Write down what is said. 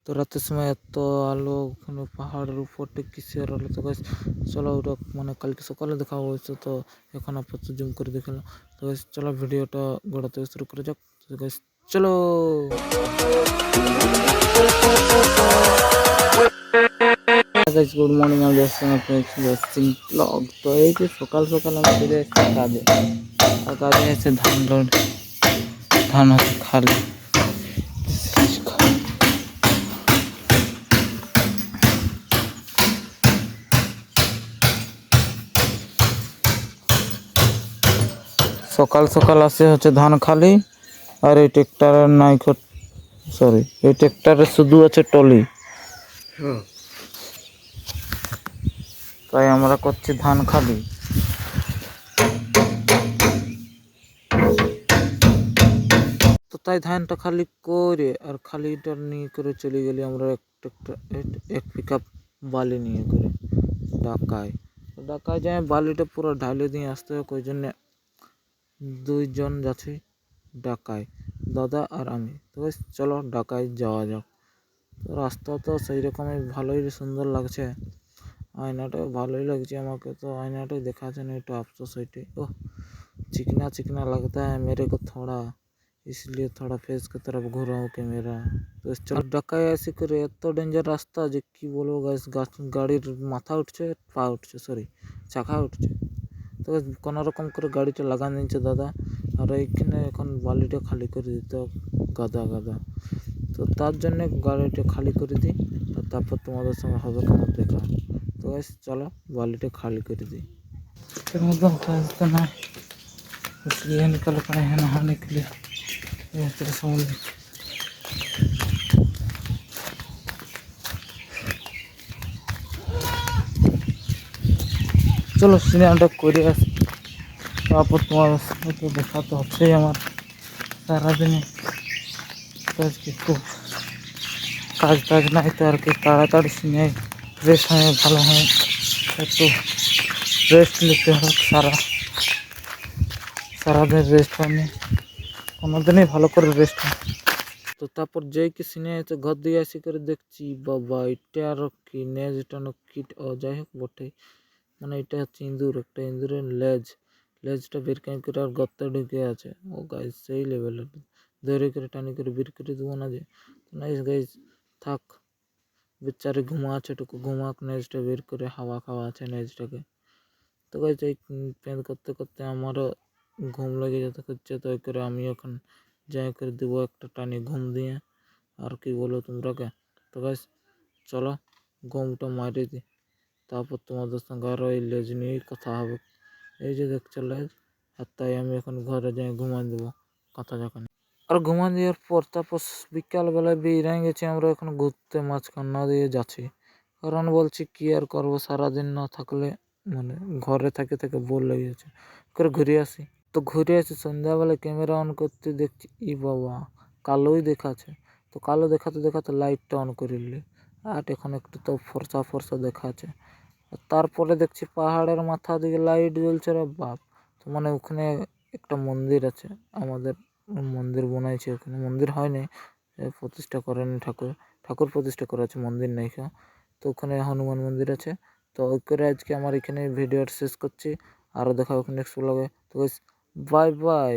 তো রাতের সময় এত আলো ওখানে পাহাড়ের উপরটা কিসের আলো। তো গাইস চলো ওটা মানে কালকে সকালে দেখা হয়েছে, তো এখন আপাতত জুম করে দেখালাম। তো গাইস চলো ভিডিওটা গোড়া থেকে শুরু করে যাক। তো গাইস চলো। গাইস গুড মর্নিং, আমি আসলাম আপনার ব্লগ। তো এই যে সকাল সকাল আমি চলে এসেছি কাজে, আর কাজে এসে ধান লোড, ধান হচ্ছে খালি। সকাল সকাল আসে হচ্ছে ধান খালি, আর এই ট্রেক্টরের নাই, সরি এই ট্রেক্টরের শুধু আছে টলি। তাই আমরা করছি ধান খালি। তো তাই ধানটা খালি করে আর খালিটা নিয়ে করে চলে গেলি আমরা এক পিক আপ বালি নিয়ে করে ঢাকায় যায়। বালিটা পুরো ঢালে দিয়ে আসতে হবে, ওই জন্যে দুইজন যাচ্ছি ঢাকায়, দাদা আর আমি। তো চলো ঢাকায় যাওয়া যাক। তো রাস্তা তো সেই রকমই ভালোই সুন্দর লাগছে, আয়নাটাও ভালোই লাগছে আমাকে। তো आईनाटाই देखाচ্ছে না, একটু अफसोस হইতে। ओह चिकना चिकना लगता है मेरे को थोड़ा, इसलिए थोड़ा फेस की तरफ घुराओ कैमरा। তো চলো ঢাকায় আসি করে এত ডেঞ্জার রাস্তা যে কি বলবো গাইস, গাড়ির মাথা উঠছে, পা উঠছে, সরি চাকা উঠছে। তো কোনো রকম করে গাড়িটা লাগান দিচ্ছে দাদা, আর এইখানে এখন বালিটা খালি করে দিতে গাদা গাদা। তো তার জন্য গাড়িটা খালি করে দিই, আর তারপর তোমাদের সঙ্গে হবে আমার দেখা। তো গাইস চলো বালিটা खाली कर दी। एकदम तो ना इसलिए निकल पड़े हैं नहाने के लिए। ये तेरे समुद्र चलो सिनेमाটা করে আসি, তারপর তোমাদের সাথে তো দেখা তো হচ্ছেই আমার সারাদিনে। কাজ একটু কাজ টাজ নাই তো আর কি, তাড়াতাড়ি সিনেমায় ফ্রেশ হয়ে ভালো হয়, একটু রেস্ট নিতে হোক। সারাদিন রেস্ট হয়নি, কোনোদিনই ভালো করে রেস্ট হয়। তো তারপর যেই কি সিনে আছে ঘর দিয়ে আসি করে দেখছি বাবা এটা আর কি নেজ, এটা কিট ও যাই হোক বটে, মানে এটা হচ্ছে ইঁদুর, একটা ইঁদুরের লেজটা বের করে আর গর্তে ঢুকে আছে। ও গাইস সেই লেভেলের, ধরে করে টানি করে বের করে দেবো না যে। নাইস গাইস, থাক বেচারে ঘুমা আছে, টুকু ঘুমাক, নেজটা বের করে হাওয়া খাওয়া আছে নেজটাকে। তো গাইস এই পেন করতে করতে আমারও ঘুম লেগে যেতে হচ্ছে, তো এই করে আমি এখন যাই করে দেবো একটা টানি ঘুম দিয়ে। আর কি বলো তোমরাকে। তো গাইস চলো ঘুমটা মারি দিই, তারপর তোমাদের সঙ্গে আরও এই লেজ নিয়েই কথা হবে। এই যে দেখছো লেজ, আর তাই আমি এখন ঘরে যাই ঘুমান দেবো কথা যখন। আর ঘুমান দেওয়ার পর তারপর বিকালবেলায় বেরিয়ে গেছি আমরা এখন ঘুরতে, মাঝখানা দিয়ে যাচ্ছি। কারণ বলছি কি আর করবো, সারাদিন না থাকলে মানে ঘরে থেকে থেকে বোর লেগে যাচ্ছে, করে ঘুরে আসি। তো ঘুরে আসি সন্ধ্যাবেলায় ক্যামেরা অন করতে দেখছি ই বাবা কালোই দেখাচ্ছে। তো কালো দেখাতে দেখাতে লাইটটা অন করে নিলি, আর এখন একটু তো ফর্সা ফর্সা দেখাচ্ছে। আর তারপরে দেখছি পাহাড়ের মাথা দিকে লাইট জ্বলছে রে বাপ। তো মানে ওখানে একটা মন্দির আছে আমাদের, মন্দির বানাইছে ওখানে, মন্দির হয়নি, প্রতিষ্ঠা করেন ঠাকুর প্রতিষ্ঠা করা আছে, মন্দির নাই। তো ওখানে হনুমান মন্দির আছে। তো ওই করে আজকে আমার এখানে ভিডিওটা শেষ করছি, আরও দেখা ওখানে নেক্সট ব্লগে। তো বাই বাই।